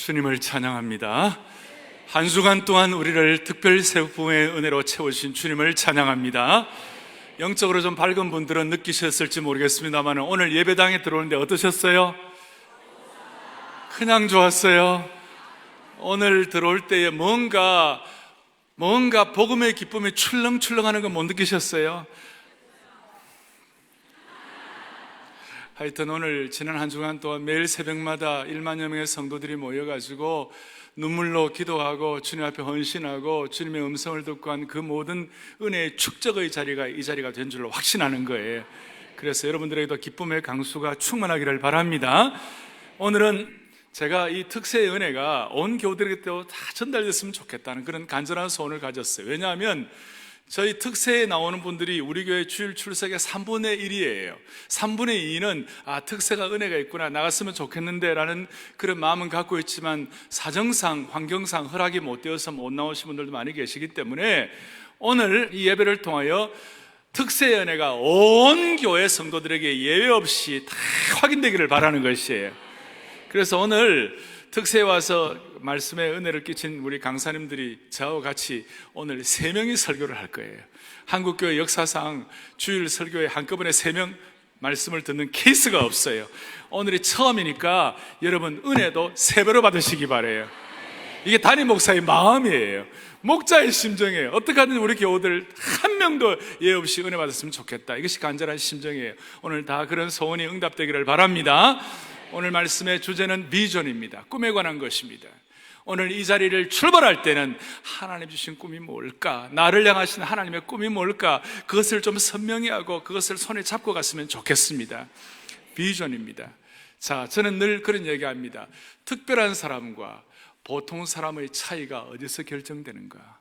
주님을 찬양합니다. 한 주간 동안 우리를 특별 새벽부의 은혜로 채우신 주님을 찬양합니다. 영적으로 좀 밝은 분들은 느끼셨을지 모르겠습니다만 오늘 예배당에 들어오는데 어떠셨어요? 그냥 좋았어요. 오늘 들어올 때에 뭔가 복음의 기쁨이 출렁출렁하는 거 못 느끼셨어요? 하여튼 오늘 지난 한 주간 동안 매일 새벽마다 1만여 명의 성도들이 모여가지고 눈물로 기도하고 주님 앞에 헌신하고 주님의 음성을 듣고 한 그 모든 은혜의 축적의 자리가 이 자리가 된 줄로 확신하는 거예요. 그래서 여러분들에게도 기쁨의 강수가 충만하기를 바랍니다. 오늘은 제가 이 특세의 은혜가 온 교우들에게도 다 전달됐으면 좋겠다는 그런 간절한 소원을 가졌어요. 왜냐하면 저희 특세에 나오는 분들이 우리 교회 주일 출석의 3분의 1이에요. 3분의 2는 특세가 은혜가 있구나, 나갔으면 좋겠는데 라는 그런 마음은 갖고 있지만 사정상, 환경상 허락이 못 되어서 못 나오신 분들도 많이 계시기 때문에 오늘 이 예배를 통하여 특세의 은혜가 온 교회 성도들에게 예외 없이 다 확인되기를 바라는 것이에요. 그래서 오늘 특세에 와서 말씀에 은혜를 끼친 우리 강사님들이 저와 같이 오늘 3명이 설교를 할 거예요. 한국교회 역사상 주일 설교에 한꺼번에 3명 말씀을 듣는 케이스가 없어요. 오늘이 처음이니까 여러분 은혜도 3배로 받으시기 바라요. 이게 담임 목사의 마음이에요. 목자의 심정이에요. 어떻게 하든 우리 교우들 한 명도 예 없이 은혜 받았으면 좋겠다. 이것이 간절한 심정이에요. 오늘 다 그런 소원이 응답되기를 바랍니다. 오늘 말씀의 주제는 비전입니다. 꿈에 관한 것입니다. 오늘 이 자리를 출발할 때는 하나님 주신 꿈이 뭘까? 나를 향하신 하나님의 꿈이 뭘까? 그것을 좀 선명히 하고 그것을 손에 잡고 갔으면 좋겠습니다. 비전입니다. 자, 저는 늘 그런 얘기합니다. 특별한 사람과 보통 사람의 차이가 어디서 결정되는가?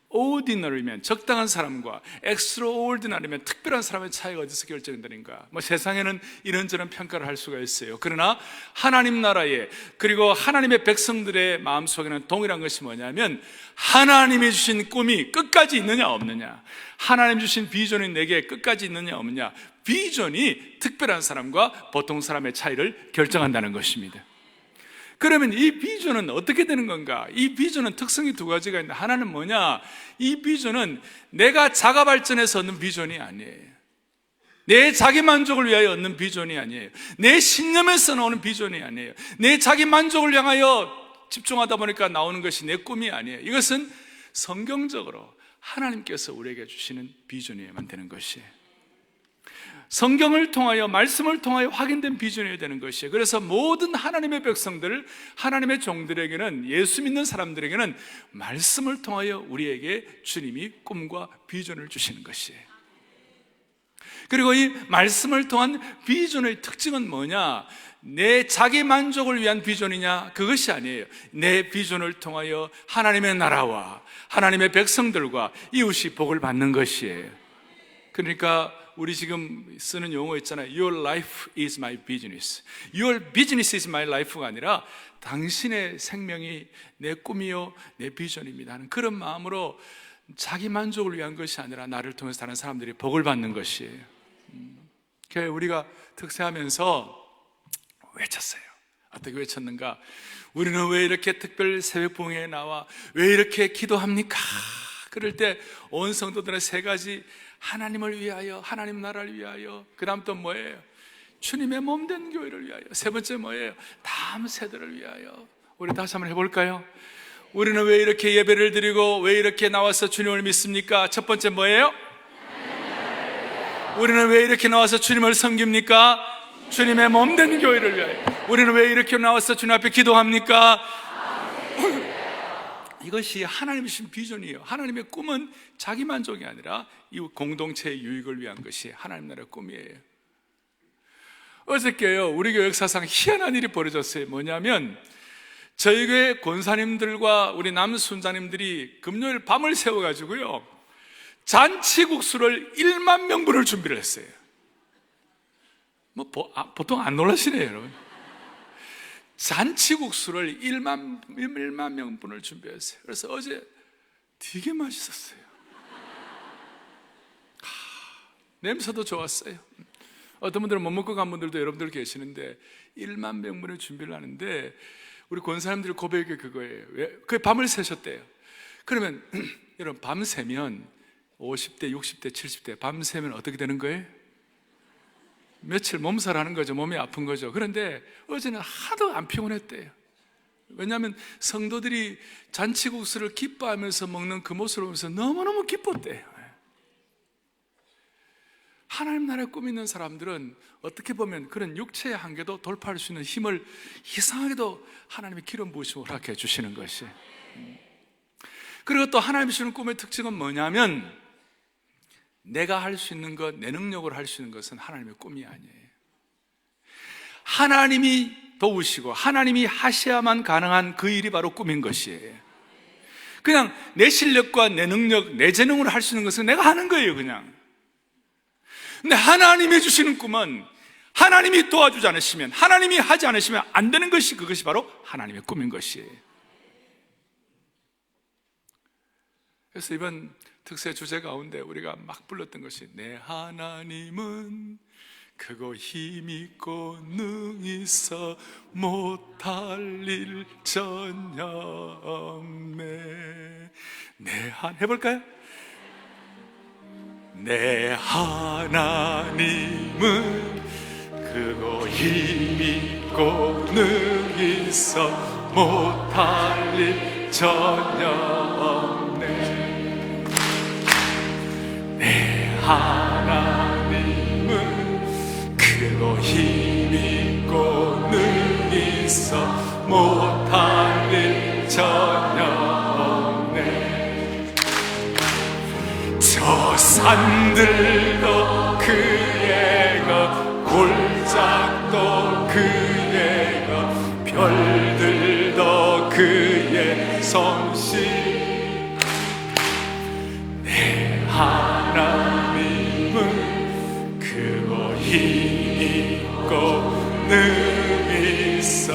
ordinary면 적당한 사람과 extraordinary면 특별한 사람의 차이가 어디서 결정되는가? 세상에는 이런저런 평가를 할 수가 있어요. 그러나 하나님 나라에 그리고 하나님의 백성들의 마음속에는 동일한 것이 뭐냐면 하나님이 주신 꿈이 끝까지 있느냐 없느냐, 하나님 주신 비전이 내게 끝까지 있느냐 없느냐, 비전이 특별한 사람과 보통 사람의 차이를 결정한다는 것입니다. 그러면 이 비전은 어떻게 되는 건가? 이 비전은 특성이 2가지가 있는데, 하나는 뭐냐? 이 비전은 내가 자가 발전해서 얻는 비전이 아니에요. 내 자기 만족을 위하여 얻는 비전이 아니에요. 내 신념에서 나오는 비전이 아니에요. 내 자기 만족을 향하여 집중하다 보니까 나오는 것이 내 꿈이 아니에요. 이것은 성경적으로 하나님께서 우리에게 주시는 비전이어야만 되는 것이에요. 성경을 통하여, 말씀을 통하여 확인된 비전이어야 되는 것이에요. 그래서 모든 하나님의 백성들, 하나님의 종들에게는, 예수 믿는 사람들에게는 말씀을 통하여 우리에게 주님이 꿈과 비전을 주시는 것이에요. 그리고 이 말씀을 통한 비전의 특징은 뭐냐? 내 자기 만족을 위한 비전이냐? 그것이 아니에요. 내 비전을 통하여 하나님의 나라와 하나님의 백성들과 이웃이 복을 받는 것이에요. 그러니까 우리 지금 쓰는 용어 있잖아요. Your life is my business. Your business is my life가 아니라 당신의 생명이 내 꿈이요 내 비전입니다 하는 그런 마음으로 자기 만족을 위한 것이 아니라 나를 통해서 다른 사람들이 복을 받는 것이에요. 그래서 우리가 특세하면서 외쳤어요. 어떻게 외쳤는가? 우리는 왜 이렇게 특별 새벽 부흥회에 나와 왜 이렇게 기도합니까? 그럴 때 온 성도들은 3가지, 하나님을 위하여, 하나님 나라를 위하여, 그 다음 또 뭐예요? 주님의 몸된 교회를 위하여, 3번째 뭐예요? 다음 세대를 위하여. 우리 다시 한번 해볼까요? 우리는 왜 이렇게 예배를 드리고 왜 이렇게 나와서 주님을 믿습니까? 첫 번째 뭐예요? 우리는 왜 이렇게 나와서 주님을 섬깁니까? 주님의 몸된 교회를 위하여. 우리는 왜 이렇게 나와서 주님 앞에 기도합니까? 이것이 하나님의 주신 비전이에요. 하나님의 꿈은 자기 만족이 아니라 이 공동체의 유익을 위한 것이 하나님 나라의 꿈이에요. 어저께요, 우리 교회 역사상 희한한 일이 벌어졌어요. 뭐냐면 저희 교회 권사님들과 우리 남순자님들이 금요일 밤을 새워가지고요, 잔치국수를 1만 명분을 준비를 했어요. 보통 안 놀라시네요, 여러분. 잔치국수를 1만 명분을 준비했어요. 그래서 어제 되게 맛있었어요. 냄새도 좋았어요. 어떤 분들은 못 먹고 간 분들도 여러분들 계시는데 1만 명분의 준비를 하는데 우리 권사님들의 고백이 그거예요. 왜? 그 밤을 새셨대요. 그러면 여러분 밤새면 50대, 60대, 70대 밤새면 어떻게 되는 거예요? 며칠 몸살하는 거죠. 몸이 아픈 거죠. 그런데 어제는 하도 안 피곤했대요. 왜냐하면 성도들이 잔치국수를 기뻐하면서 먹는 그 모습을 보면서 너무너무 기뻤대요. 하나님 나라의 꿈 있는 사람들은 어떻게 보면 그런 육체의 한계도 돌파할 수 있는 힘을 이상하게도 하나님의 기름 부으심으로 허락해 주시는 것이. 그리고 또 하나님이 주시는 꿈의 특징은 뭐냐면 내가 할 수 있는 것, 내 능력으로 할 수 있는 것은 하나님의 꿈이 아니에요. 하나님이 도우시고 하나님이 하셔야만 가능한 그 일이 바로 꿈인 것이에요. 그냥 내 실력과 내 능력, 내 재능으로 할 수 있는 것은 내가 하는 거예요, 그냥. 근데 하나님이 주시는 꿈은 하나님이 도와주지 않으시면, 하나님이 하지 않으시면 안 되는 것이, 그것이 바로 하나님의 꿈인 것이에요. 그래서 이번 특세 주제 가운데 우리가 막 불렀던 것이 내 하나님은 크고 힘있고 능히 있어 못할 일 전혀 없네. 해볼까요? 내 하나님은 크고 힘있고 능히 있어 못할 일 전혀 없네. 내 하나님은 크고 힘있고 능히 있어 못할 일 전혀 없네. 저 산들도 그의 것, 골짜기도 그의 것, 별들도 그의 솜씨. 내 하나님은 크고 힘있고 능히 있어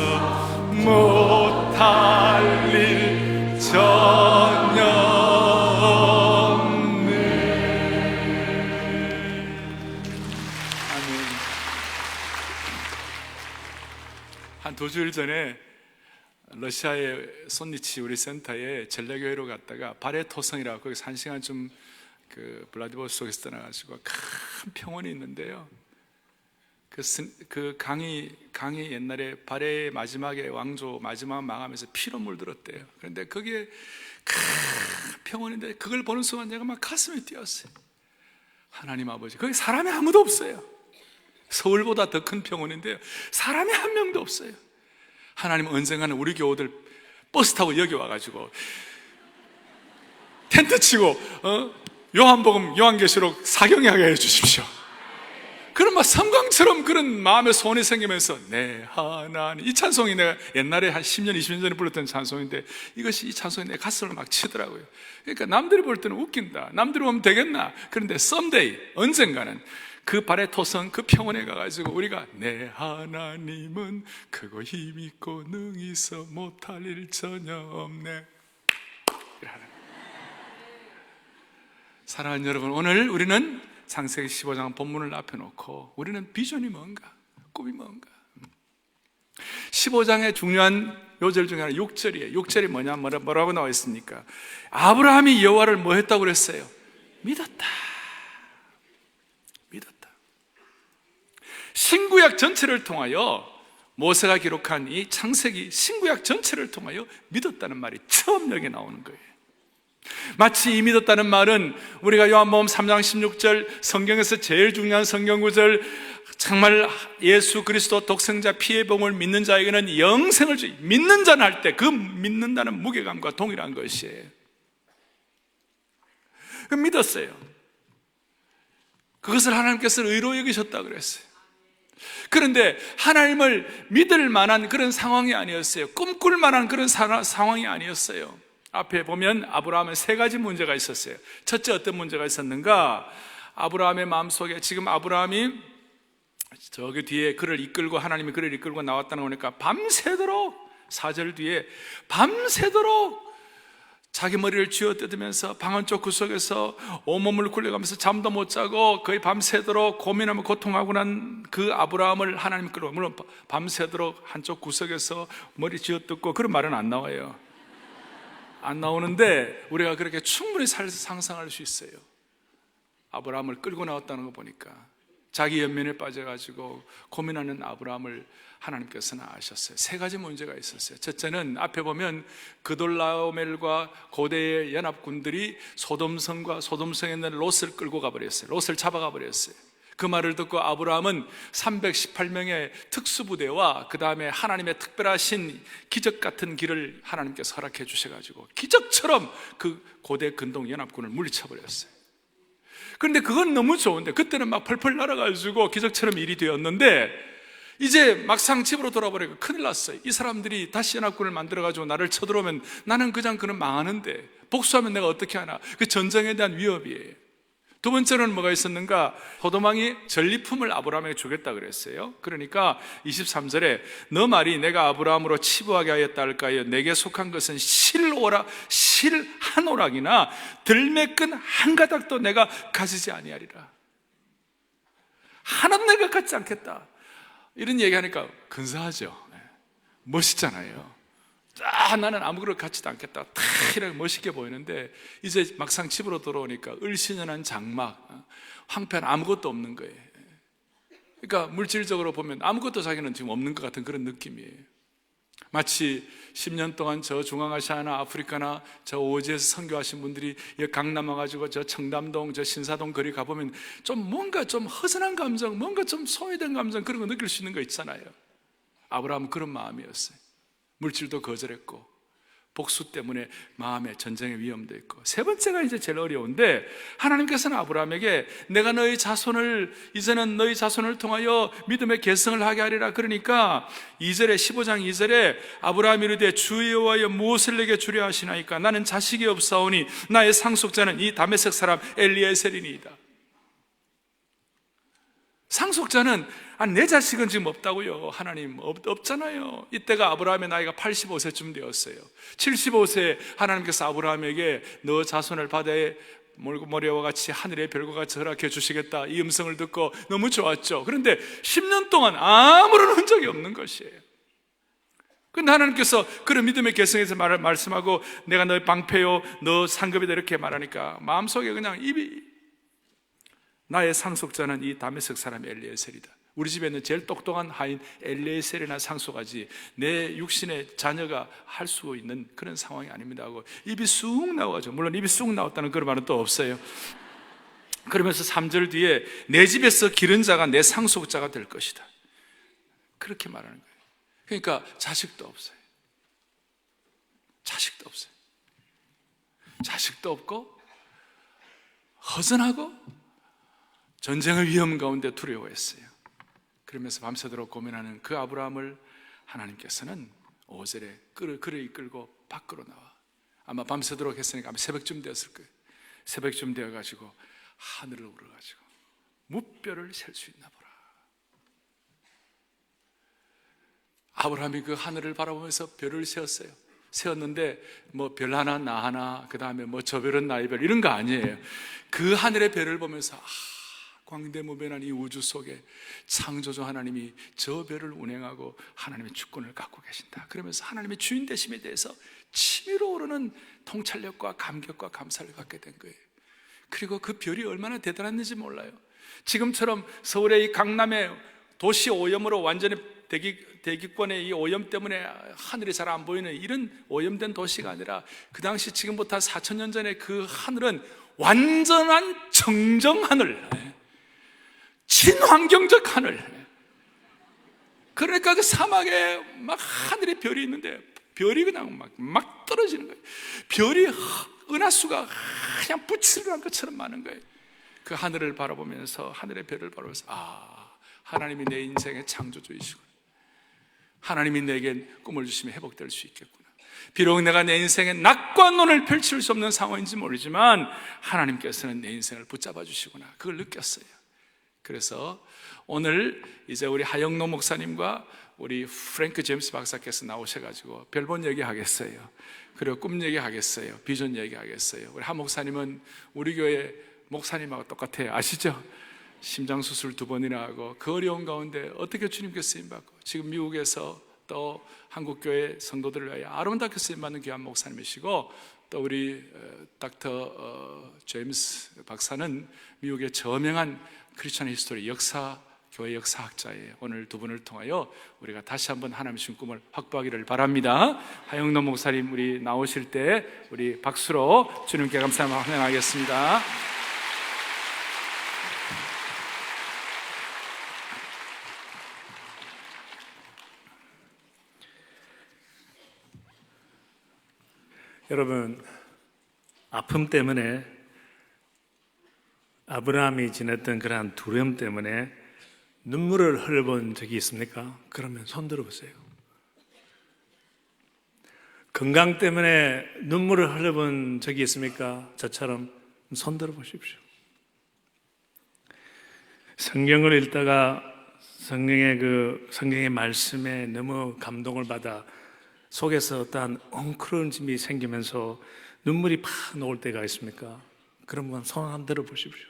못할 일 전혀 없네. 아멘. 한 2주일 전에 러시아의 손니치 우리 센터에 전례교회로 갔다가 바레토성이라고 거기서 1시간쯤 그 블라디보스톡에서 떠나가지고 큰 평원이 있는데요. 그 강이 옛날에 바레의 마지막에 왕조 마지막 망하면서 피로 물들었대요. 그런데 거기에 큰 평원인데 그걸 보는 순간 제가 막 가슴이 뛰었어요. 하나님 아버지, 거기 사람이 아무도 없어요. 서울보다 더 큰 평원인데요, 사람이 한 명도 없어요. 하나님 언젠가는 우리 교우들 버스 타고 여기 와가지고 텐트 치고 요한복음, 요한계시록 사경하게 해주십시오. 그런 막 성광처럼 그런 마음의 소원이 생기면서 내 하나님, 이 찬송이 내가 옛날에 한 10년, 20년 전에 불렀던 찬송인데 이것이 이 찬송이 내 가슴을 막 치더라고요. 그러니까 남들이 볼 때는 웃긴다, 남들이 보면 되겠나. 그런데 someday, 언젠가는 그 바레토성 그 평원에 가가지고 우리가 내 하나님은 크고 힘있고 능히 있어 못할 일 전혀 없네. 사랑하는 여러분, 오늘 우리는 창세기 15장 본문을 앞에 놓고 우리는 비전이 뭔가, 꿈이 뭔가. 15장의 중요한 요절 중에 하나 6절이에요. 6절이 뭐라고 나와 있습니까? 아브라함이 여호와를 뭐 했다고 그랬어요? 믿었다. 신구약 전체를 통하여 모세가 기록한 이 창세기 신구약 전체를 통하여 믿었다는 말이 처음 여기 나오는 거예요. 마치 이 믿었다는 말은 우리가 요한복음 3장 16절 성경에서 제일 중요한 성경구절, 정말 예수 그리스도 독생자 피의 복음을 믿는 자에게는 영생을 주, 믿는 자는 할 때 그 믿는다는 무게감과 동일한 것이에요. 그 믿었어요. 그것을 하나님께서 의로 여기셨다고 그랬어요. 그런데 하나님을 믿을 만한 그런 상황이 아니었어요. 꿈꿀 만한 그런 상황이 아니었어요. 앞에 보면 아브라함은 3가지 문제가 있었어요. 첫째, 어떤 문제가 있었는가? 아브라함의 마음속에, 지금 아브라함이 저기 뒤에 그를 이끌고, 하나님이 그를 이끌고 나왔다는 거니까 밤새도록, 4절 뒤에 밤새도록 자기 머리를 쥐어뜯으면서 방 한쪽 구석에서 온몸을 굴려가면서 잠도 못 자고 거의 밤새도록 고민하며 고통하고 난 그 아브라함을 하나님 끌어, 물론 밤새도록 한쪽 구석에서 머리 쥐어뜯고 그런 말은 안 나와요. 안 나오는데 우리가 그렇게 충분히 상상할 수 있어요. 아브라함을 끌고 나왔다는 거 보니까 자기 연민에 빠져가지고 고민하는 아브라함을 하나님께서는 아셨어요. 세 가지 문제가 있었어요. 첫째는 앞에 보면 그돌라오멜과 고대의 연합군들이 소돔성에 있는 롯을 끌고 가버렸어요. 롯을 잡아가 버렸어요. 그 말을 듣고 아브라함은 318명의 특수부대와 그 다음에 하나님의 특별하신 기적 같은 길을 하나님께서 허락해 주셔가지고 기적처럼 그 고대 근동 연합군을 물리쳐버렸어요. 그런데 그건 너무 좋은데 그때는 막 펄펄 날아가지고 기적처럼 일이 되었는데 이제 막상 집으로 돌아버리니까 큰일 났어요. 이 사람들이 다시 연합군을 만들어가지고 나를 쳐들어오면 나는 그냥 그는 망하는데 복수하면 내가 어떻게 하나. 그 전쟁에 대한 위협이에요. 두 번째로는 뭐가 있었는가? 소돔왕이 전리품을 아브라함에게 주겠다 그랬어요. 그러니까 23절에 너 말이 내가 아브라함으로 치부하게 하였다 할까요? 내게 속한 것은 실 한 오락이나 들매끈 한 가닥도 내가 가지지 아니하리라. 하나도 내가 갖지 않겠다. 이런 얘기하니까 근사하죠. 멋있잖아요. 나는 아무것도 갖지도 않겠다. 탁 이렇게 멋있게 보이는데 이제 막상 집으로 돌아오니까 을신연한 장막, 황폐한 아무것도 없는 거예요. 그러니까 물질적으로 보면 아무것도 자기는 지금 없는 것 같은 그런 느낌이에요. 마치 10년 동안 저 중앙아시아나 아프리카나 저 오지에서 선교하신 분들이 강남 와가지고 저 청담동, 저 신사동 거리 가보면 좀 뭔가 좀 허전한 감정, 뭔가 좀 소외된 감정 그런 거 느낄 수 있는 거 있잖아요. 아브라함은 그런 마음이었어요. 물질도 거절했고 복수 때문에 마음에 전쟁의 위험도 있고. 세 번째가 이제 제일 어려운데 하나님께서는 아브라함에게 내가 이제는 너희 자손을 통하여 믿음의 계승을 하게 하리라. 그러니까 15장 2절에 아브라함이 이르되 주 여호와여 무엇을 내게 주려 하시나이까? 나는 자식이 없사오니 나의 상속자는 이 다메섹 사람 엘리에셀이니이다. 상속자는 내 자식은 지금 없다고요. 하나님 없잖아요. 이때가 아브라함의 나이가 85세쯤 되었어요. 75세에 하나님께서 아브라함에게 너 자손을 바다의 모래와 같이 하늘의 별과 같이 허락해 주시겠다 이 음성을 듣고 너무 좋았죠. 그런데 10년 동안 아무런 흔적이 없는 것이에요. 근데 하나님께서 그런 믿음의 계승에서 말씀하고 내가 너의 방패요 너 상급이다 이렇게 말하니까 마음속에 그냥 나의 상속자는 이 다메섹 사람 엘리에셀이다. 우리 집에 있는 제일 똑똑한 하인 엘리에셀이나 상속하지 내 육신의 자녀가 할 수 있는 그런 상황이 아닙니다 하고 입이 쑥 나와가지고, 물론 입이 쑥 나왔다는 그런 말은 또 없어요. 그러면서 3절 뒤에 내 집에서 기른 자가 내 상속자가 될 것이다 그렇게 말하는 거예요. 그러니까 자식도 없어요. 자식도 없어요. 자식도 없고 허전하고 전쟁의 위험 가운데 두려워했어요. 그러면서 밤새도록 고민하는 그 아브라함을 하나님께서는 5절에 그를 이끌고 밖으로 나와. 아마 밤새도록 했으니까 아마 새벽쯤 되었을 거예요. 새벽쯤 되어가지고 하늘을 우러가지고 무뼈를 셀 수 있나 보라. 아브라함이 그 하늘을 바라보면서 별을 세었는데 뭐 별 하나 나 하나 그 다음에 뭐 저 별은 나의 별 이런 거 아니에요. 그 하늘의 별을 보면서 광대무변한 이 우주 속에 창조주 하나님이 저 별을 운행하고 하나님의 주권을 갖고 계신다. 그러면서 하나님의 주인 되심에 대해서 치밀어 오르는 통찰력과 감격과 감사를 갖게 된 거예요. 그리고 그 별이 얼마나 대단했는지 몰라요. 지금처럼 서울의 이 강남의 도시 오염으로 완전히 대기권의 이 오염 때문에 하늘이 잘 안 보이는 이런 오염된 도시가 아니라 그 당시 지금부터 4,000년 전에 그 하늘은 완전한 정정 하늘, 친환경적 하늘. 그러니까 그 사막에 막 하늘에 별이 있는데 별이 그냥 막 떨어지는 거예요. 별이 은하수가 그냥 부치를 한 것처럼 많은 거예요. 그 하늘을 바라보면서 하늘의 별을 바라보면서 하나님이 내 인생의 창조주이시구나. 하나님이 내게 꿈을 주시면 회복될 수 있겠구나. 비록 내가 내 인생에 낙과 논을 펼칠 수 없는 상황인지 모르지만 하나님께서는 내 인생을 붙잡아 주시구나. 그걸 느꼈어요. 그래서 오늘 이제 우리 하영노 목사님과 우리 프랭크 제임스 박사께서 나오셔가지고 별본 얘기 하겠어요. 그리고 꿈 얘기 하겠어요. 비전 얘기 하겠어요. 우리 한 목사님은 우리 교회 목사님하고 똑같아요. 아시죠? 심장수술 2번이나 하고 그 어려운 가운데 어떻게 주님께 쓰임받고 지금 미국에서 또 한국교회 성도들을 위하여 아름답게 쓰임받는 귀한 목사님이시고, 또 우리 닥터 제임스 박사는 미국의 저명한 크리스천 히스토리 교회 역사학자예요. 오늘 두 분을 통하여 우리가 다시 한번 하나님의 주신 꿈을 확보하기를 바랍니다. 하영돈 목사님 우리 나오실 때 우리 박수로 주님께 감사함을 환영하겠습니다. 여러분, 아픔 때문에, 아브라함이 지냈던 그러한 두려움 때문에 눈물을 흘려본 적이 있습니까? 그러면 손 들어보세요. 건강 때문에 눈물을 흘려본 적이 있습니까? 저처럼 손 들어보십시오. 성경을 읽다가 성경의 말씀에 너무 감동을 받아 속에서 어떠한 엉클어짐이 생기면서 눈물이 팍 나올 때가 있습니까? 그러면 손 한번 들어보십시오.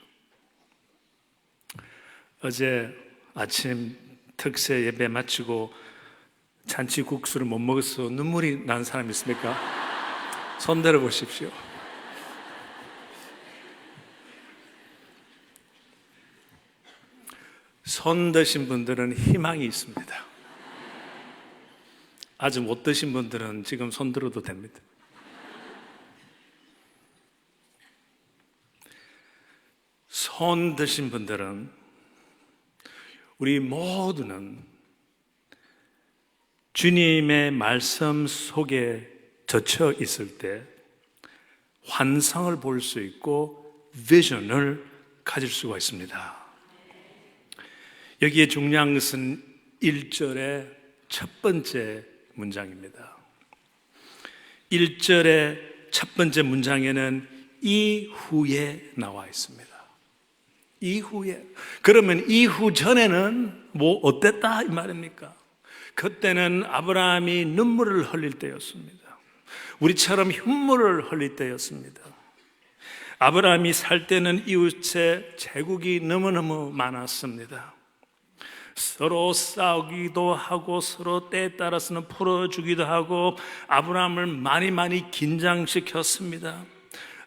어제 아침 특세 예배 마치고 잔치국수를 못 먹어서 눈물이 난 사람 있습니까? 손 들어보십시오. 손 드신 분들은 희망이 있습니다. 아직 못 드신 분들은 지금 손 들어도 됩니다. 손 드신 분들은, 우리 모두는 주님의 말씀 속에 젖혀 있을 때 환상을 볼 수 있고 비전을 가질 수가 있습니다. 여기에 중요한 것은 1절의 첫 번째 문장입니다. 1절의 첫 번째 문장에는 이후에 나와 있습니다. 이후에. 그러면 이후 전에는 뭐 어땠다 이 말입니까? 그때는 아브라함이 눈물을 흘릴 때였습니다. 우리처럼 흉물을 흘릴 때였습니다. 아브라함이 살 때는 이웃의 제국이 너무너무 많았습니다. 서로 싸우기도 하고 서로 때에 따라서는 풀어주기도 하고 아브라함을 많이 긴장시켰습니다.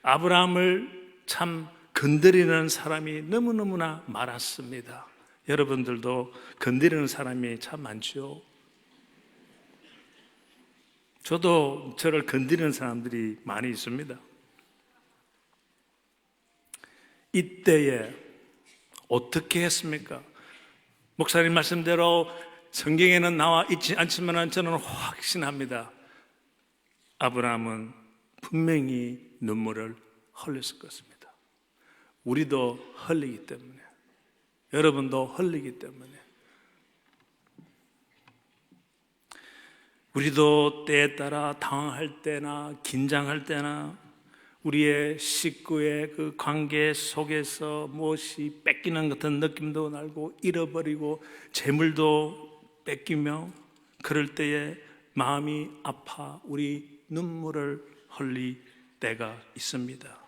아브라함을 참 건드리는 사람이 너무너무나 많았습니다. 여러분들도 건드리는 사람이 참 많죠. 저도 저를 건드리는 사람들이 많이 있습니다. 이때에 어떻게 했습니까? 목사님 말씀대로 성경에는 나와 있지 않지만 저는 확신합니다. 아브라함은 분명히 눈물을 흘렸을 것입니다. 우리도 흘리기 때문에, 여러분도 흘리기 때문에, 우리도 때에 따라 당황할 때나 긴장할 때나 우리의 식구의 그 관계 속에서 무엇이 뺏기는 같은 느낌도 나고 잃어버리고 재물도 뺏기며 그럴 때에 마음이 아파 우리 눈물을 흘릴 때가 있습니다.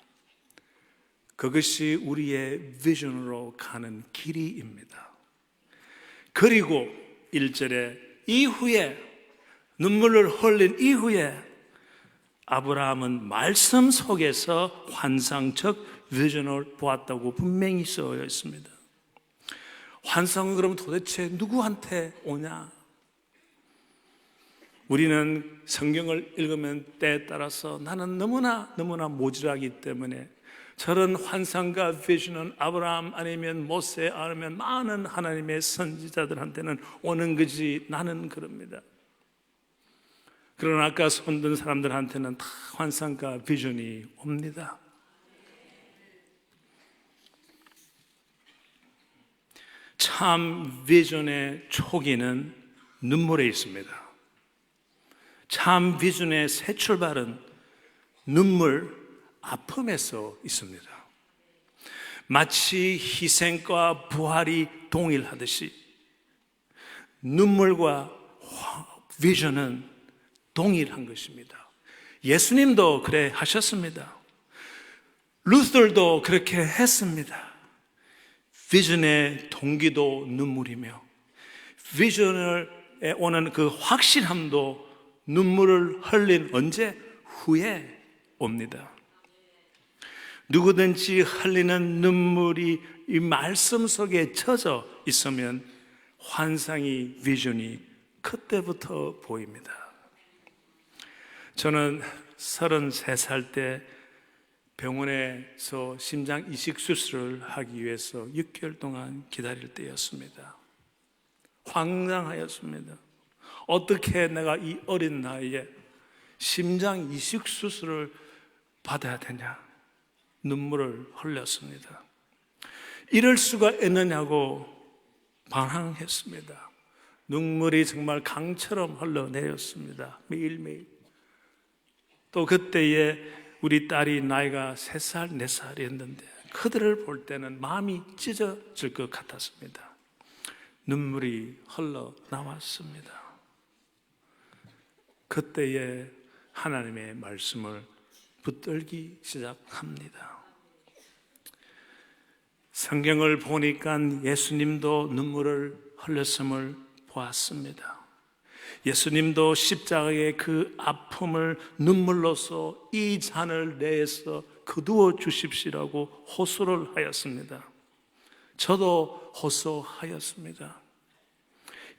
그것이 우리의 비전으로 가는 길이입니다. 그리고 1절에 이후에, 눈물을 흘린 이후에 아브라함은 말씀 속에서 환상적 비전을 보았다고 분명히 써 있습니다. 환상은 그럼 도대체 누구한테 오냐? 우리는 성경을 읽으면 때에 따라서 나는 너무나 모질하기 때문에 저런 환상과 비전은 아브라함 아니면 모세 아니면 많은 하나님의 선지자들한테는 오는 거지 나는 그럽니다. 그러나 아까 손든 사람들한테는 다 환상과 비전이 옵니다. 참 비전의 초기는 눈물에 있습니다. 참 비전의 새 출발은 눈물, 아픔에서 있습니다. 마치 희생과 부활이 동일하듯이 눈물과 비전은 동일한 것입니다. 예수님도 그래 하셨습니다. 루터도 그렇게 했습니다. 비전의 동기도 눈물이며 비전에 오는 그 확실함도 눈물을 흘린 언제? 후에 옵니다. 누구든지 흘리는 눈물이 이 말씀 속에 젖어 있으면 환상이, 비전이 그때부터 보입니다. 저는 33살 때 병원에서 심장 이식 수술을 하기 위해서 6개월 동안 기다릴 때였습니다. 황당하였습니다. 어떻게 내가 이 어린 나이에 심장 이식 수술을 받아야 되냐? 눈물을 흘렸습니다. 이럴 수가 있느냐고 반항했습니다. 눈물이 정말 강처럼 흘러내렸습니다. 매일매일. 또 그때에 우리 딸이 나이가 3살, 4살이었는데 그들을 볼 때는 마음이 찢어질 것 같았습니다. 눈물이 흘러나왔습니다. 그때에 하나님의 말씀을 붙들기 시작합니다. 성경을 보니까 예수님도 눈물을 흘렸음을 보았습니다. 예수님도 십자가의 그 아픔을 눈물로써 이 잔을 내에서 거두어 주십시라고 호소를 하였습니다. 저도 호소하였습니다.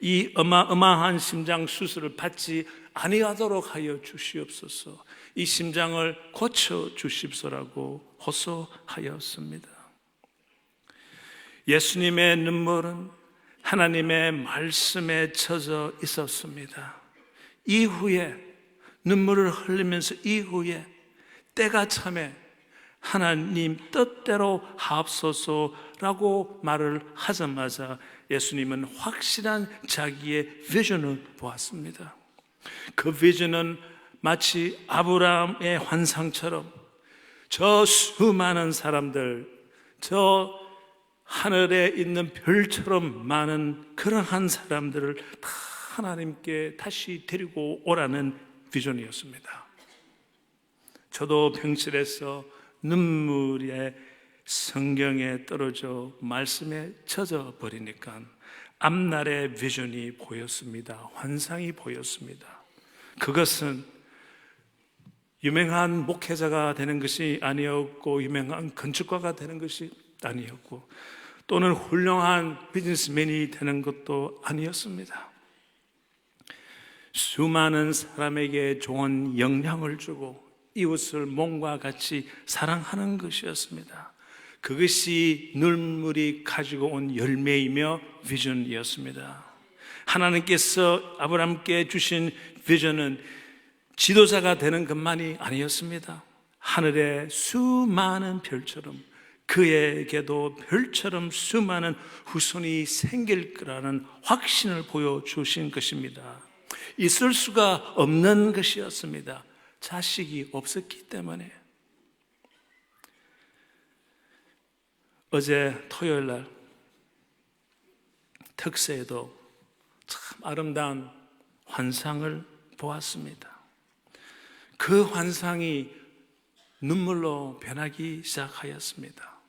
이 어마어마한 심장 수술을 받지 아니하도록 하여 주시옵소서. 이 심장을 고쳐 주십소라고 호소하였습니다. 예수님의 눈물은 하나님의 말씀에 젖어 있었습니다. 이후에 눈물을 흘리면서 이후에 때가 참에 하나님 뜻대로 하옵소서라고 말을 하자마자 예수님은 확실한 자기의 비전을 보았습니다. 그 비전은 마치 아브라함의 환상처럼 저 수많은 사람들, 저 하늘에 있는 별처럼 많은 그러한 사람들을 다 하나님께 다시 데리고 오라는 비전이었습니다. 저도 병실에서 눈물에 성경에 떨어져 말씀에 젖어 버리니까 앞날의 비전이 보였습니다. 환상이 보였습니다. 그것은 유명한 목회자가 되는 것이 아니었고 유명한 건축가가 되는 것이 아니었고 또는 훌륭한 비즈니스맨이 되는 것도 아니었습니다. 수많은 사람에게 좋은 영향을 주고 이웃을 몸과 같이 사랑하는 것이었습니다. 그것이 눈물이 가지고 온 열매이며 비전이었습니다. 하나님께서 아브라함께 주신 비전은 지도자가 되는 것만이 아니었습니다. 하늘의 수많은 별처럼 그에게도 별처럼 수많은 후손이 생길 거라는 확신을 보여주신 것입니다. 있을 수가 없는 것이었습니다. 자식이 없었기 때문에. 어제 토요일 날 특세에도 참 아름다운 환상을 보았습니다. 그 환상이 눈물로 변하기 시작하였습니다.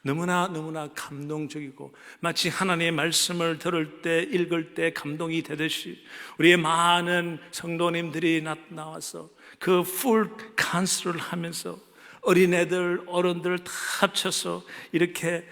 너무나 감동적이고 마치 하나님의 말씀을 들을 때 읽을 때 감동이 되듯이 우리의 많은 성도님들이 나와서 그 풀 칸스를 하면서 어린애들 어른들 다 합쳐서 이렇게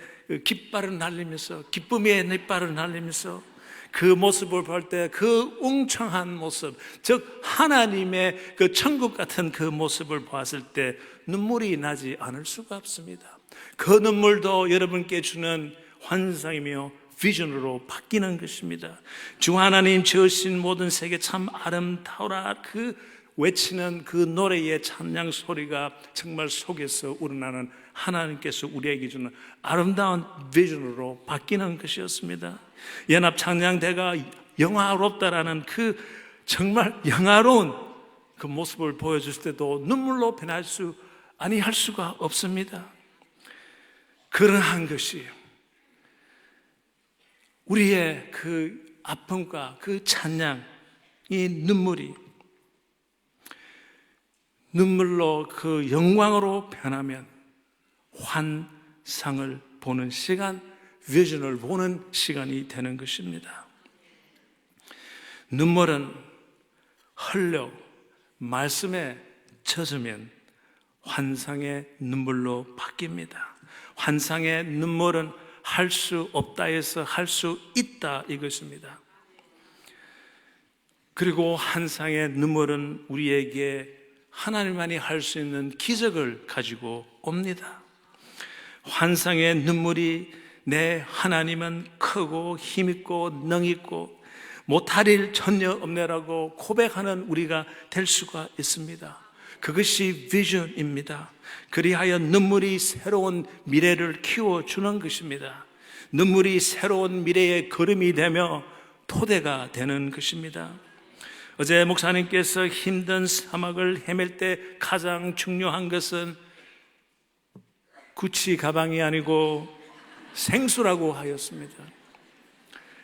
깃발을 날리면서 기쁨의 깃발을 날리면서 그 모습을 볼 때 그 웅청한 모습, 즉 하나님의 그 천국 같은 그 모습을 보았을 때 눈물이 나지 않을 수가 없습니다. 그 눈물도 여러분께 주는 환상이며 비전으로 바뀌는 것입니다. 주 하나님 지으신 모든 세계 참 아름다워라 그 외치는 그 노래의 찬양 소리가 정말 속에서 우러나는 하나님께서 우리에게 주는 아름다운 비전으로 바뀌는 것이었습니다. 연합 찬양대가 영화롭다라는 그 정말 영화로운 그 모습을 보여줄 때도 눈물로 변할 수 아니할 수가 없습니다. 그러한 것이 우리의 그 아픔과 그 찬양 이 눈물로 그 영광으로 변하면 환상을 보는 시간, 비전을 보는 시간이 되는 것입니다. 눈물은 흘려 말씀에 젖으면 환상의 눈물로 바뀝니다. 환상의 눈물은 할 수 없다 해서 할 수 있다 이것입니다. 그리고 환상의 눈물은 우리에게 하나님만이 할 수 있는 기적을 가지고 옵니다. 환상의 눈물이 내 하나님은 크고 힘있고 능있고 못할 일 전혀 없네라고 고백하는 우리가 될 수가 있습니다. 그것이 비전입니다. 그리하여 눈물이 새로운 미래를 키워주는 것입니다. 눈물이 새로운 미래의 걸음이 되며 토대가 되는 것입니다. 어제 목사님께서 힘든 사막을 헤맬 때 가장 중요한 것은 구찌 가방이 아니고 생수라고 하였습니다.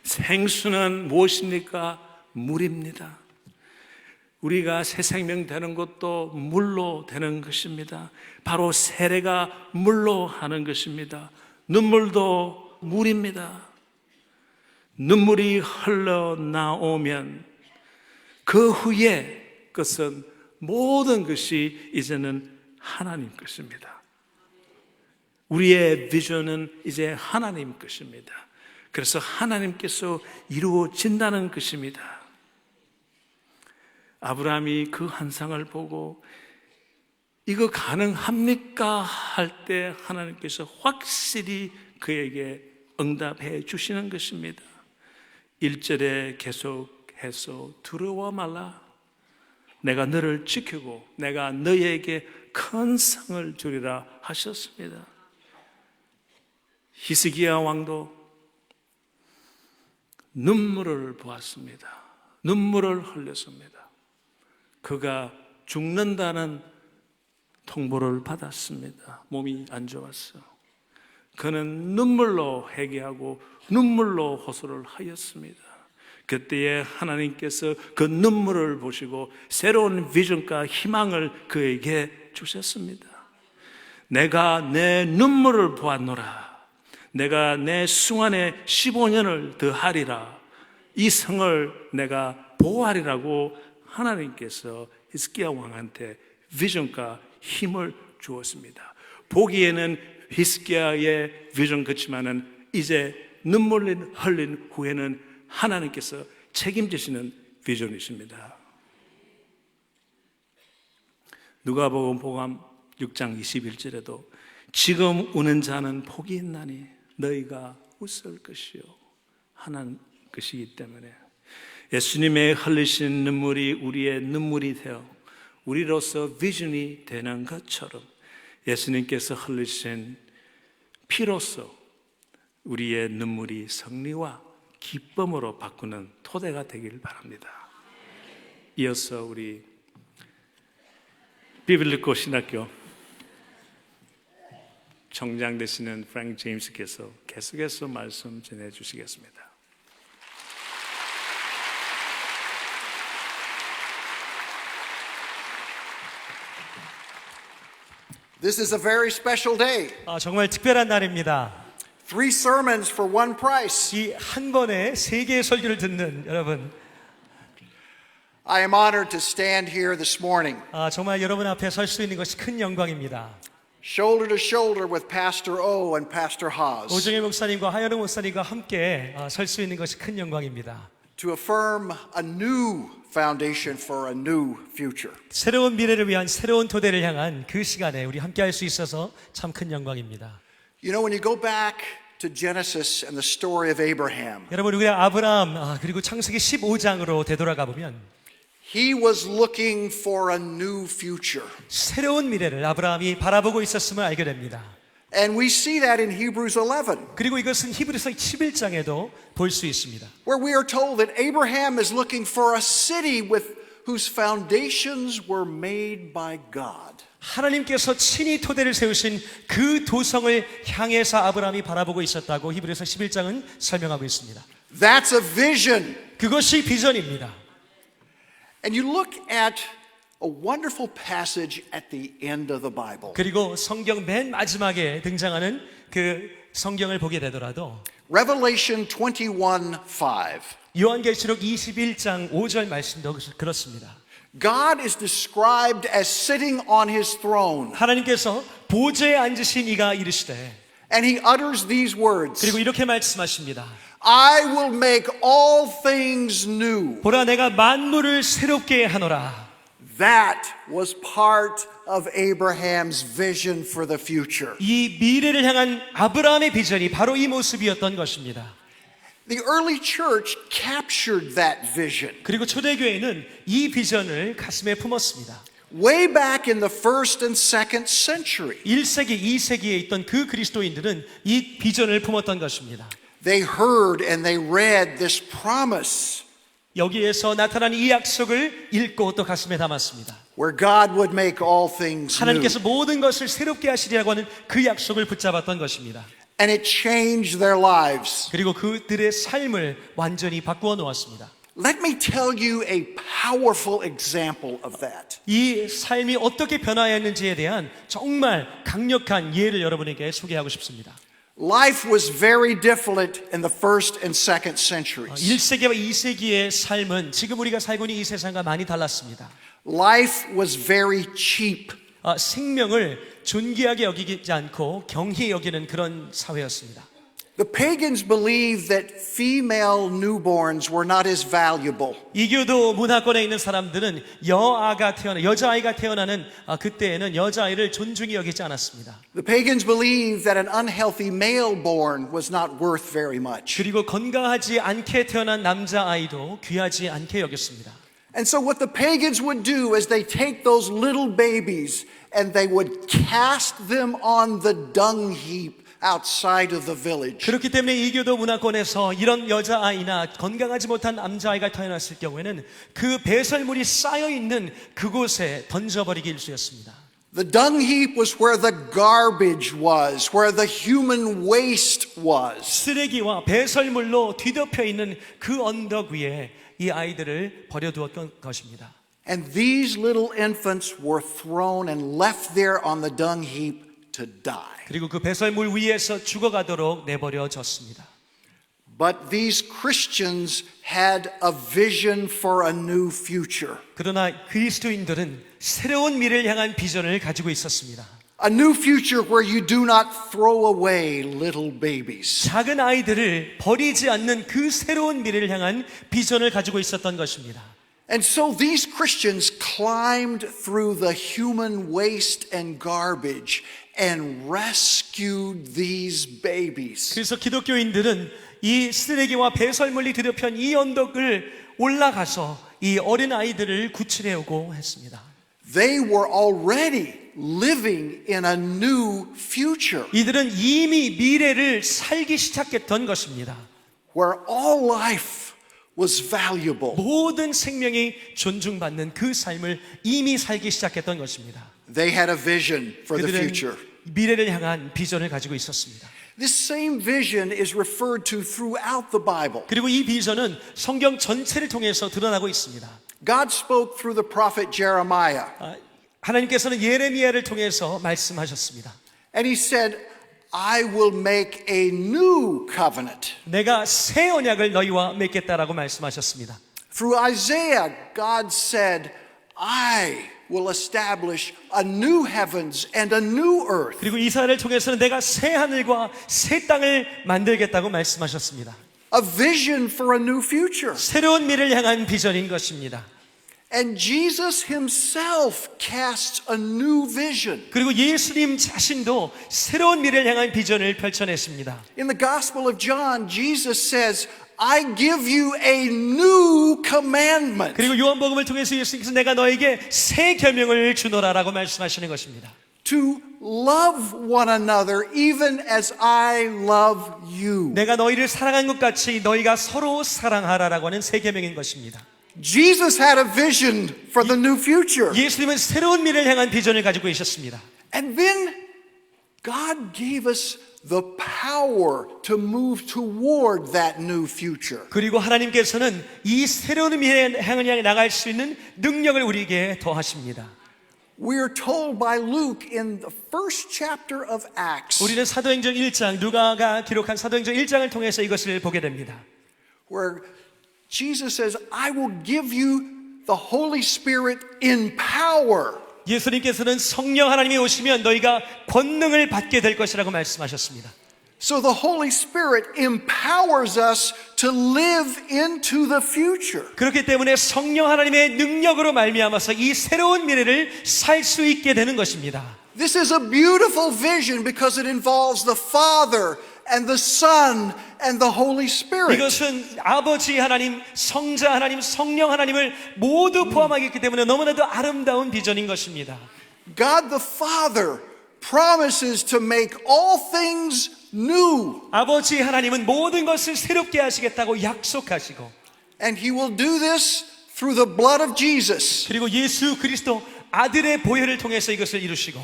생수는 무엇입니까? 물입니다. 우리가 새 생명 되는 것도 물로 되는 것입니다. 바로 세례가 물로 하는 것입니다. 눈물도 물입니다. 눈물이 흘러나오면 그 후에 것은 모든 것이 이제는 하나님 것입니다. 우리의 비전은 이제 하나님 것입니다. 그래서 하나님께서 이루어진다는 것입니다. 아브라함이 그 환상을 보고 이거 가능합니까? 할 때 하나님께서 확실히 그에게 응답해 주시는 것입니다. 1절에 계속해서 두려워 말라. 내가 너를 지키고 내가 너에게 큰 상을 주리라 하셨습니다. 히스기야 왕도 눈물을 보았습니다. 눈물을 흘렸습니다. 그가 죽는다는 통보를 받았습니다. 몸이 안 좋았어. 그는 눈물로 회개하고 눈물로 호소를 하였습니다. 그때에 하나님께서 그 눈물을 보시고 새로운 비전과 희망을 그에게 주셨습니다. 내가 내 눈물을 보았노라. 내가 내 수완에 15년을 더하리라. 이 성을 내가 보호하리라고 하나님께서 히스기야 왕한테 비전과 힘을 주었습니다. 보기에는 히스기야의 비전 같지만은 이제 눈물을 흘린 후에는 하나님께서 책임지시는 비전이십니다. 누가복음 6장 21절에도 지금 우는 자는 복이 있나니 너희가 웃을 것이요 하는 것이기 때문에 예수님의 흘리신 눈물이 우리의 눈물이 되어 우리로서 비전이 되는 것처럼 예수님께서 흘리신 피로써 우리의 눈물이 승리와 기쁨으로 바꾸는 토대가 되길 바랍니다. 이어서 우리 비빌리코 신학교 총장 되시는 프랭크 제임스께서 계속해서 말씀 전해 주시겠습니다. This is a very special day. 정말 특별한 날입니다. 3 sermons for one price. 이 한 번에 3개의 설교를 듣는 여러분, I am honored to stand here this morning, 정말 여러분 앞에 설 수 있는 것이 큰 영광입니다. shoulder to shoulder with Pastor O and Pastor Haas, 오정일 목사님과 하현웅 목사님과 함께 설 수 있는 것이 큰 영광입니다. to affirm a new foundation for a new future. 새로운 미래를 위한 새로운 토대를 향한 그 시간에 우리 함께 할 수 있어서 참 큰 영광입니다. You know, when you go back to Genesis and the story of Abraham, 여러분, 우리가 아브라함 그리고 창세기 15장으로 되돌아가 보면 he was looking for a new future. 새로운 미래를 아브라함이 바라보고 있었음을 알게 됩니다. And we see that in Hebrews 11, 그리고 이것은 히브리서 11장에도 볼 수 있습니다. where we are told that Abraham is looking for a city with whose foundations were made by God. 하나님께서 친히 토대를 세우신 그 도성을 향해서 아브라함이 바라보고 있었다고 히브리서 11장은 설명하고 있습니다. That's a vision. 그것이 비전입니다. And you look at a wonderful passage at the end of the Bible. 그리고 성경 맨 마지막에 등장하는 그 성경을 보게 되더라도 Revelation 21:5. 요한계시록 21장 5절 말씀도 그렇습니다. God is described as sitting on his throne, 하나님께서 보좌에 앉으신 이가 이르시되 and he utters these words, 그리고 이렇게 말씀하십니다. I will make all things new. 보라 내가 만물을 새롭게 하노라. That was part of Abraham's vision for the future. 이 미래를 향한 아브라함의 비전이 바로 이 모습이었던 것입니다. The early church captured that vision. 그리고 초대교회는 이 비전을 가슴에 품었습니다. Way back in the first and second century, 1세기, 2세기에 있던 그 그리스도인들은 이 비전을 품었던 것입니다. they heard and they read this promise 여기에서 나타난 이 약속을 읽고 또 가슴에 담았습니다. where God would make all things new. 하나님께서 모든 것을 새롭게 하시리라고 하는 그 약속을 붙잡았던 것입니다. And it changed their lives. 그리고 그들의 삶을 완전히 바꾸어 놓았습니다. Let me tell you a powerful example of that. 이 삶이 어떻게 변화했는지에 대한 정말 강력한 예를 여러분에게 소개하고 싶습니다. Life was very different in the first and second centuries. 1세기와 2세기의 삶은 지금 우리가 살고 있는 이 세상과 많이 달랐습니다. Life was very cheap. 생명을 존귀하게 여기지 않고 경히 여기는 그런 사회였습니다. The pagans believed that female newborns were not as valuable. 이교도 문화권에 있는 사람들은 여자아이가 태어나는 그때에는 여자아이를 존중히 여기지 않았습니다. The pagans believed that an unhealthy male born was not worth very much. 그리고 건강하지 않게 태어난 남자아이도 귀하지 않게 여겼습니다. And so what the pagans would do is they take those little babies and they would cast them on the dung heap outside of the village. 그렇기 때문에 이교도 문화권에서 이런 여자아이나 건강하지 못한 남자아이가 태어났을 경우에는 그 배설물이 쌓여있는 그곳에 던져버리기 일쑤였습니다. The dung heap was where the garbage was, where the human waste was. 쓰레기와 배설물로 뒤덮여 있는 그 언덕 위에 이 아이들을 버려두었던 것입니다. And these little infants were thrown and left there on the dung heap to die. 그리고 그 배설물 위에서 죽어가도록 내버려졌습니다. But these Christians had a vision for a new future. 그러나 그리스도인들은 새로운 미래를 향한 비전을 가지고 있었습니다. A new future where you do not throw away little babies. 작은 아이들을 버리지 않는 그 새로운 미래를 향한 비전을 가지고 있었던 것입니다. And so these Christians climbed through the human waste and garbage and rescued these babies. 그래서 기독교인들은 이 쓰레기와 배설물이 뒤덮인 이 언덕을 올라가서 이 어린 아이들을 구출해 오고 했습니다. They were already living in a new future 이들은 이미 미래를 살기 시작했던 것입니다. where all life was valuable. 모든 생명이 존중받는 그 삶을 이미 살기 시작했던 것입니다. They had a vision for the 그들은 future. 미래를 향한 비전을 가지고 있었습니다. This same vision is referred to throughout the Bible. 그리고 이 비전은 성경 전체를 통해서 드러나고 있습니다. God spoke through the prophet Jeremiah, 하나님께서는 예레미야를 통해서 말씀하셨습니다. and he said, I will make a new covenant. 내가 새 언약을 너희와 맺겠다라고 말씀하셨습니다. Through Isaiah, God said, I will establish a new heavens and a new earth. 그리고 이사야를 통해서는 내가 새 하늘과 새 땅을 만들겠다고 말씀하셨습니다. A vision for a new future. 새로운 미래를 향한 비전인 것입니다. And Jesus himself casts a new vision. 그리고 예수님 자신도 새로운 미래를 향한 비전을 펼쳐냈습니다. In the Gospel of John, Jesus says, I give you a new commandment. 그리고 요한복음을 통해서 예수님께서 내가 너에게 새 계명을 주노라라고 말씀하시는 것입니다. To love one another even as I love you. 내가 너희를 사랑한 것 같이 너희가 서로 사랑하라라고 하는 새 계명인 것입니다. Jesus had a vision for the new future. 예수님은 새로운 미래를 향한 비전을 가지고 계셨습니다. And then God gave us the power to move toward that new future. 그리고 하나님께서는 이 새로운 미래에 향해 나갈 수 있는 능력을 우리에게 더하십니다. We are told by Luke in the first chapter of Acts, 우리는 사도행전 1장, 누가가 기록한 사도행전 1장을 통해서 이것을 보게 됩니다. where Jesus says, I will give you the Holy Spirit in power. 예수님께서는 성령 하나님이 오시면 너희가 권능을 받게 될 것이라고 말씀하셨습니다. So the Holy Spirit empowers us to live into the future. 그렇기 때문에 성령 하나님의 능력으로 말미암아서 이 새로운 미래를 살 수 있게 되는 것입니다. This is a beautiful vision because it involves the Father and the Son and the Holy Spirit. 이것은 아버지 하나님, 성자 하나님, 성령 하나님을 모두 포함하기 있기 때문에 너무나도 아름다운 비전인 것입니다. God the Father promises to make all things new. 아버지 하나님은 모든 것을 새롭게 하시겠다고 약속하시고, And He will do this through the blood of Jesus 그리고 예수 그리스도 아들의 보혈을 통해서 이것을 이루시고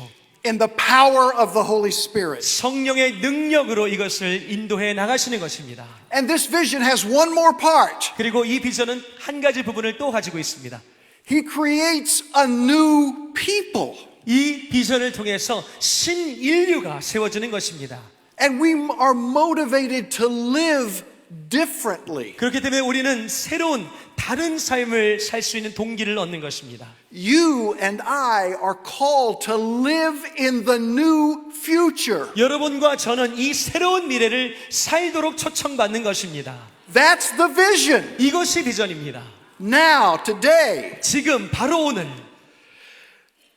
in the power of the Holy Spirit. 성령의 능력으로 이것을 인도해 나가시는 것입니다. And this vision has one more part. 그리고 이 비전은 한 가지 부분을 또 가지고 있습니다. He creates a new people. 이 비전을 통해서 신인류가 세워지는 것입니다. And we are motivated to live differently. 그렇기 때문에 우리는 새로운 다른 삶을 살 수 있는 동기를 얻는 것입니다. You and I are called to live in the new future. 여러분과 저는 이 새로운 미래를 살도록 초청받는 것입니다. That's the vision. 이것이 비전입니다. Now, today, 지금 바로 오늘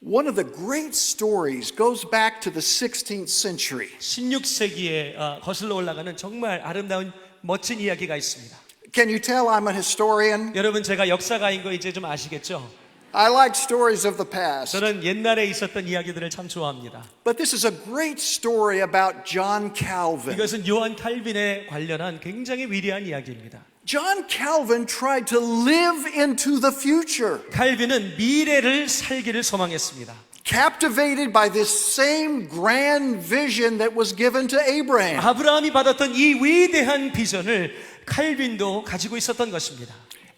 one of the great stories goes back to the 16th century. 16세기에 거슬러 올라가는 정말 아름다운 멋진 이야기가 있습니다. Can you tell I'm a historian? 여러분, 제가 역사가인 거 이제 좀 아시겠죠? I like stories of the past. 저는 옛날에 있었던 이야기들을 참 좋아합니다. But this is a great story about John Calvin. 이것은 요한 칼빈에 관련한 굉장히 위대한 이야기입니다. John Calvin tried to live into the future, 칼빈은 미래를 살기를 소망했습니다. captivated by this same grand vision that was given to Abraham. 아브라함이 받았던 이 위대한 비전을 칼빈도 가지고 있었던 것입니다.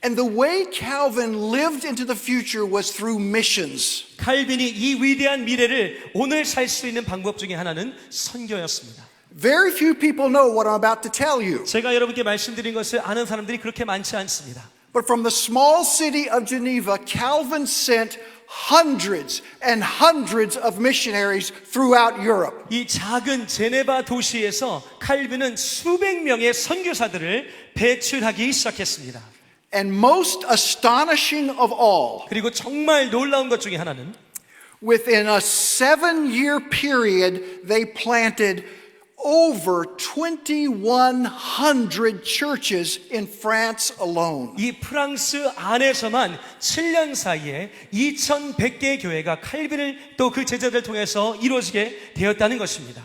And the way Calvin lived into the future was through missions. 칼빈이 이 위대한 미래를 오늘 살 수 있는 방법 중에 하나는 선교였습니다. Very few people know what I'm about to tell you. 제가 여러분께 말씀드린 것을 아는 사람들이 그렇게 많지 않습니다. But from the small city of Geneva, Calvin sent hundreds and hundreds of missionaries throughout Europe. 이 작은 제네바 도시에서 칼빈은 수백 명의 선교사들을 배출하기 시작했습니다. And most astonishing of all, 그리고 정말 놀라운 것 중에 하나는 within a 7-year period, they planted over 2,100 churches in France alone. 이 프랑스 안에서만 7년 사이에 2,100개의 교회가 칼빈을 또 그 제자들을 통해서 이루어지게 되었다는 것입니다.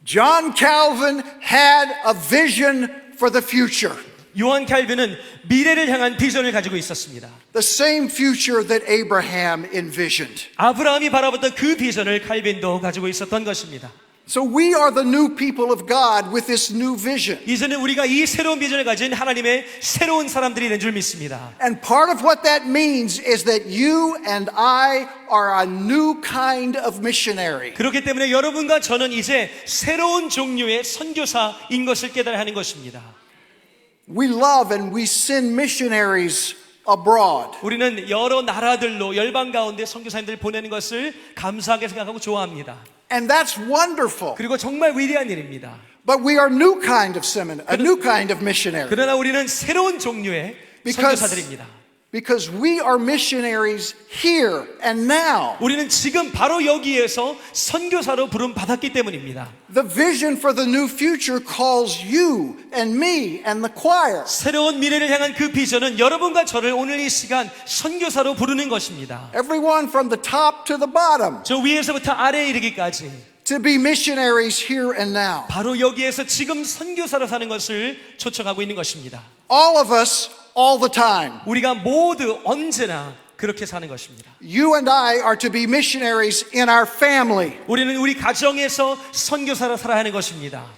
John Calvin had a vision for the future. 요한 칼빈은 미래를 향한 비전을 가지고 있었습니다. The same future that Abraham envisioned. 아브라함이 바라봤던 그 비전을 칼빈도 가지고 있었던 것입니다. So we are the new people of God with this new vision. 이제는 우리가 이 새로운 비전을 가진 하나님의 새로운 사람들이 된 줄 믿습니다. And part of what that means is that you and I are a new kind of missionary. 그렇기 때문에 여러분과 저는 이제 새로운 종류의 선교사인 것을 깨달아야 하는 것입니다. We love and we send missionaries abroad. 우리는 여러 나라들로 열방 가운데 선교사님들 보내는 것을 감사하게 생각하고 좋아합니다. And that's wonderful. 그리고 정말 위대한 일입니다. But we are new kind of missionary. 그러나 우리는 새로운 종류의 선교사들입니다. Because we are missionaries here and now. 우리는 지금 바로 여기에서 선교사로 부름 받았기 때문입니다. The vision for the new future calls you and me and the choir. 새로운 미래를 향한 그 비전은 여러분과 저를 오늘 이 시간 선교사로 부르는 것입니다. Everyone from the top to the bottom. 저 위에서부터 아래에 이르기까지 To be missionaries here and now. 바로 여기에서 지금 선교사로 사는 것을 초청하고 있는 것입니다. All of us, all the time. 우리가 모두 언제나 그렇게 사는 것입니다. You and I are to be missionaries in our family, 우리는 우리 가정에서 선교사로 살아야 하는 것입니다.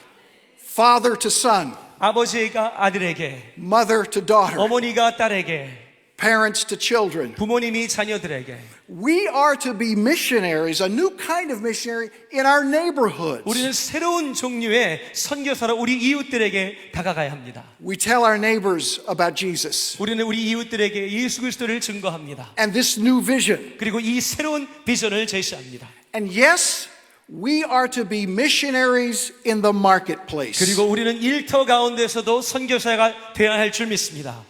father to son, 아버지가 아들에게, mother to daughter, 어머니가 딸에게, parents to children. 부모님이 자녀들에게. We are to be missionaries, a new kind of missionary in our neighborhoods. 우리는 새로운 종류의 선교사로 우리 이웃들에게 다가가야 합니다. We tell our neighbors about Jesus 우리는 우리 이웃들에게 예수 그리스도를 증거합니다. and this new vision. 그리고 이 새로운 비전을 제시합니다. And yes, we are to be missionaries in the marketplace. 그리고 우리는 일터 가운데서도 선교사가 되어야 할 줄 믿습니다.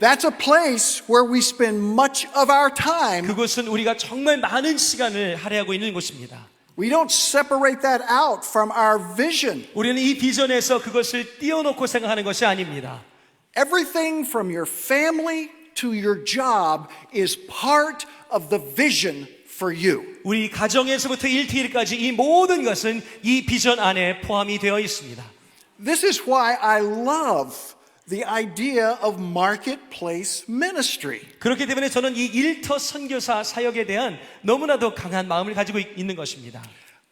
That's a place where we spend much of our time. 그곳은 우리가 정말 많은 시간을 할애하고 있는 곳입니다. We don't separate that out from our vision. 우리는 이 비전에서 그것을 띄워놓고 생각하는 것이 아닙니다. Everything from your family to your job is part of the vision for you. 우리 가정에서부터 일터일까지 이 모든 것은 이 비전 안에 포함이 되어 있습니다. This is why I love the idea of marketplace ministry. 그렇기 때문에 저는 이 일터 선교사 사역에 대한 너무나도 강한 마음을 가지고 있는 것입니다.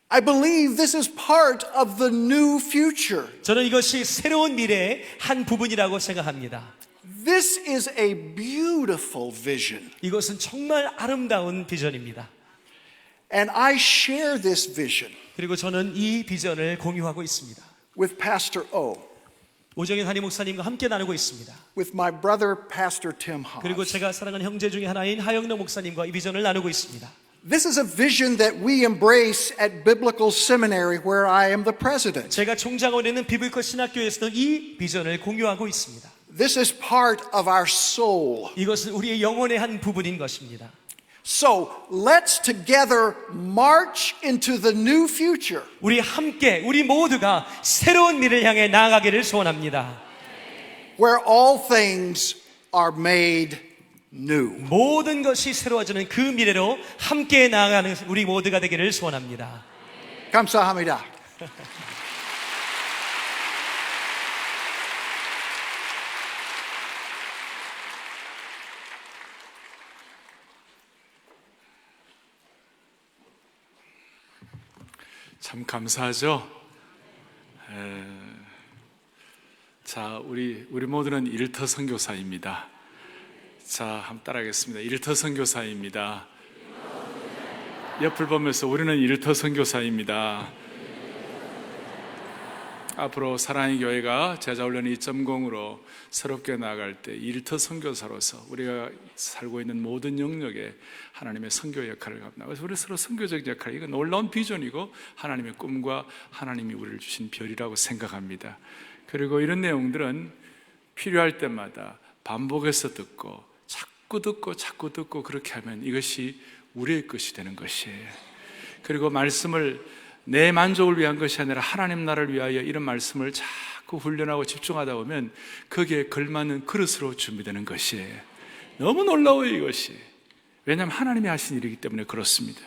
I believe this is part of the new future. 저는 이것이 새로운 미래의 한 부분이라고 생각합니다. This is a beautiful vision. 이것은 정말 아름다운 비전입니다. And I share this vision 그리고 저는 이 비전을 공유하고 있습니다. with Pastor O, 오정현 한임 목사님과 함께 나누고 있습니다. with my brother Pastor Tim 그리고 Haas. 제가 사랑하는 형제 중에 하나인 하영록 목사님과 이 비전을 나누고 있습니다. This is a vision that we embrace at Biblical Seminary where I am the president. 제가 총장으로 있는 비블리컬 신학교에서도 이 비전을 공유하고 있습니다. This is part of our soul. 이것은 우리의 영혼의 한 부분인 것입니다. So let's together march into the new future. 우리 함께 우리 모두가 새로운 미래를 향해 나아가기를 소원합니다. Where all things are made new. 모든 것이 새로워지는 그 미래로 함께 나아가는 우리 모두가 되기를 소원합니다. 감사합니다. 참 감사하죠. 자, 우리 모두는 일터 선교사입니다. 자, 한번 따라하겠습니다. 일터 선교사입니다. 옆을 보면서 우리는 일터 선교사입니다. 앞으로 사랑의 교회가 제자훈련 2.0으로 새롭게 나아갈 때 일터 선교사로서 우리가 살고 있는 모든 영역에 하나님의 선교 역할을 합니다. 그래서 우리 서로 선교적 역할, 이거 놀라운 비전이고 하나님의 꿈과 하나님이 우리를 주신 별이라고 생각합니다. 그리고 이런 내용들은 필요할 때마다 반복해서 듣고 자꾸 듣고 그렇게 하면 이것이 우리의 것이 되는 것이에요. 그리고 말씀을 내 만족을 위한 것이 아니라 하나님 나라를 위하여 이런 말씀을 자꾸 훈련하고 집중하다 보면 거기에 걸맞는 그릇으로 준비되는 것이에요. 너무 놀라워요, 이것이. 왜냐하면 하나님이 하신 일이기 때문에 그렇습니다.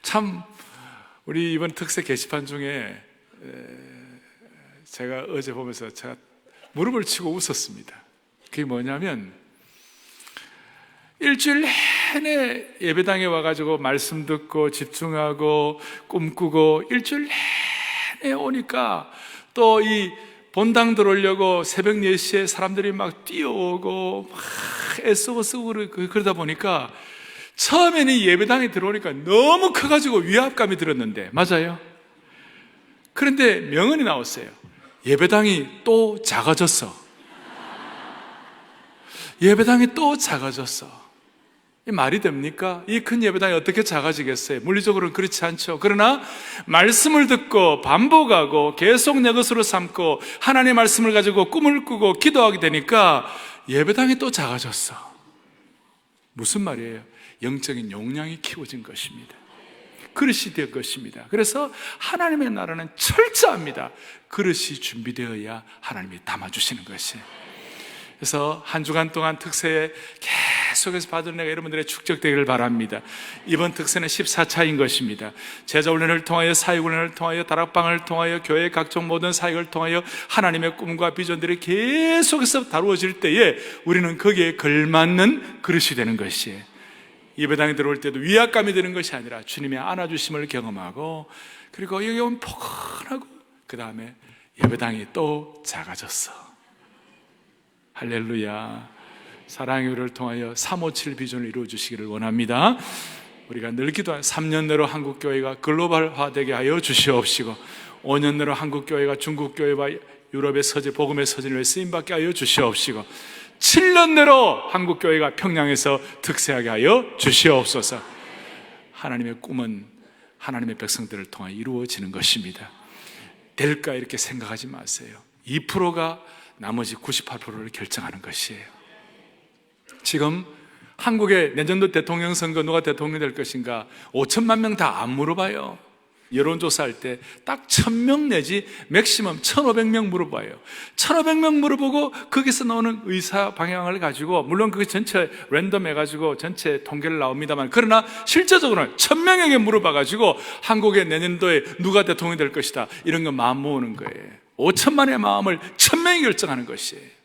참 우리 이번 특세 게시판 중에 제가 어제 보면서 제가 무릎을 치고 웃었습니다. 그게 뭐냐면 일주일 내내 예배당에 와가지고 말씀 듣고 집중하고 꿈꾸고 일주일 내내 오니까 또 이 본당 들어오려고 새벽 4시에 사람들이 막 뛰어오고 막 애쓰고 쓰고 그러다 보니까 처음에는 예배당에 들어오니까 너무 커가지고 위압감이 들었는데, 맞아요? 그런데 명언이 나왔어요. 예배당이 또 작아졌어. 예배당이 또 작아졌어. 이 말이 됩니까? 이 큰 예배당이 어떻게 작아지겠어요? 물리적으로는 그렇지 않죠. 그러나 말씀을 듣고 반복하고 계속 내 것으로 삼고 하나님의 말씀을 가지고 꿈을 꾸고 기도하게 되니까 예배당이 또 작아졌어. 무슨 말이에요? 영적인 용량이 키워진 것입니다. 그릇이 될 것입니다. 그래서 하나님의 나라는 철저합니다. 그릇이 준비되어야 하나님이 담아주시는 것이에요. 그래서 한 주간 동안 특세에 계속해서 받은 은혜가 여러분들의 축적되기를 바랍니다. 이번 특세는 14차인 것입니다. 제자훈련을 통하여, 사역훈련을 통하여, 다락방을 통하여, 교회의 각종 모든 사역을 통하여 하나님의 꿈과 비전들이 계속해서 다루어질 때에 우리는 거기에 걸맞는 그릇이 되는 것이에요. 예배당에 들어올 때도 위압감이 드는 것이 아니라 주님의 안아주심을 경험하고, 그리고 여기 오면 포근하고, 그 다음에 예배당이 또 작아졌어. 할렐루야. 사랑의 교회를 통하여 357 비전을 이루어 주시기를 원합니다. 우리가 늘 기도한 3년 내로 한국교회가 글로벌화되게 하여 주시옵시고, 5년 내로 한국교회가 중국교회와 유럽의 서재, 복음의 서진을 쓰임받게 하여 주시옵시고, 7년 내로 한국교회가 평양에서 득세하게 하여 주시옵소서. 하나님의 꿈은 하나님의 백성들을 통해 이루어지는 것입니다. 될까 이렇게 생각하지 마세요. 2%가 나머지 98%를 결정하는 것이에요. 지금 한국의 내년도 대통령 선거 누가 대통령이 될 것인가 5천만 명 다 안 물어봐요. 여론조사할 때 딱 1,000명 내지 맥시멈 1,500명 물어봐요. 1,500명 물어보고 거기서 나오는 의사 방향을 가지고, 물론 그게 전체 랜덤 해가지고 전체 통계를 나옵니다만, 그러나 실제적으로는 1,000명에게 물어봐가지고 한국의 내년도에 누가 대통령이 될 것이다 이런 거 마음 모으는 거예요. 5천만의 마음을 1,000명이 결정하는 것이에요.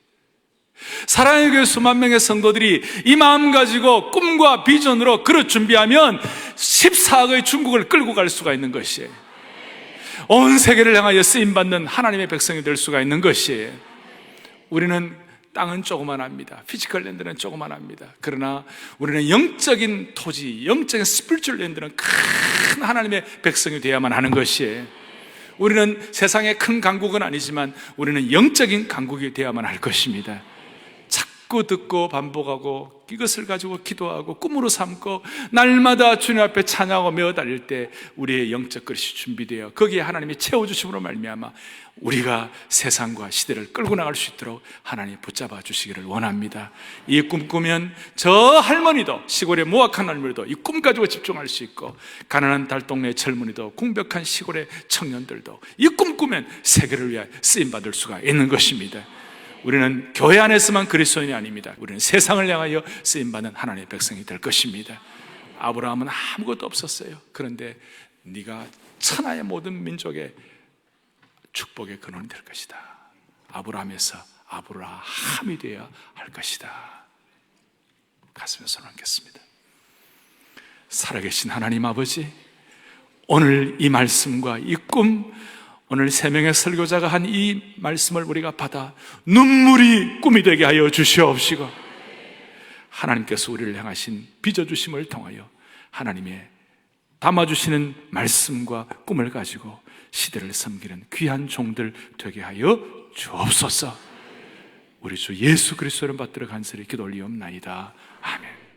사랑의 교회 수만 명의 성도들이 이 마음 가지고 꿈과 비전으로 그릇 준비하면 14억의 중국을 끌고 갈 수가 있는 것이에요. 온 세계를 향하여 쓰임받는 하나님의 백성이 될 수가 있는 것이에요. 우리는 땅은 조그만합니다. 피지컬 랜드는 조그만합니다. 그러나 우리는 영적인 토지, 영적인 스피리추얼 랜드는 큰 하나님의 백성이 되어야만 하는 것이에요. 우리는 세상의 큰 강국은 아니지만 우리는 영적인 강국이 되어야만 할 것입니다. 듣고 반복하고 이것을 가지고 기도하고 꿈으로 삼고 날마다 주님 앞에 찬양하고 메어 달릴 때 우리의 영적 그릇이 준비되어 거기에 하나님이 채워주심으로 말미암아 우리가 세상과 시대를 끌고 나갈 수 있도록 하나님 붙잡아 주시기를 원합니다. 이 꿈 꾸면 저 할머니도, 시골의 무학한 할머니도 이 꿈 가지고 집중할 수 있고, 가난한 달동네 젊은이도, 궁벽한 시골의 청년들도 이 꿈 꾸면 세계를 위하여 쓰임받을 수가 있는 것입니다. 우리는 교회 안에서만 그리스도인이 아닙니다. 우리는 세상을 향하여 쓰임받는 하나님의 백성이 될 것입니다. 아브라함은 아무것도 없었어요. 그런데 네가 천하의 모든 민족의 축복의 근원이 될 것이다. 아브라함에서 아브라함이 되어야 할 것이다. 가슴에 손을 얹겠습니다. 살아계신 하나님 아버지, 오늘 이 말씀과 이 꿈, 오늘 3명의 설교자가 한 이 말씀을 우리가 받아 눈물이 꿈이 되게 하여 주시옵시고, 하나님께서 우리를 향하신 빚어주심을 통하여 하나님의 담아주시는 말씀과 꿈을 가지고 시대를 섬기는 귀한 종들 되게 하여 주옵소서. 우리 주 예수 그리스도를 받들어 간절히 기도 올리옵나이다. 아멘.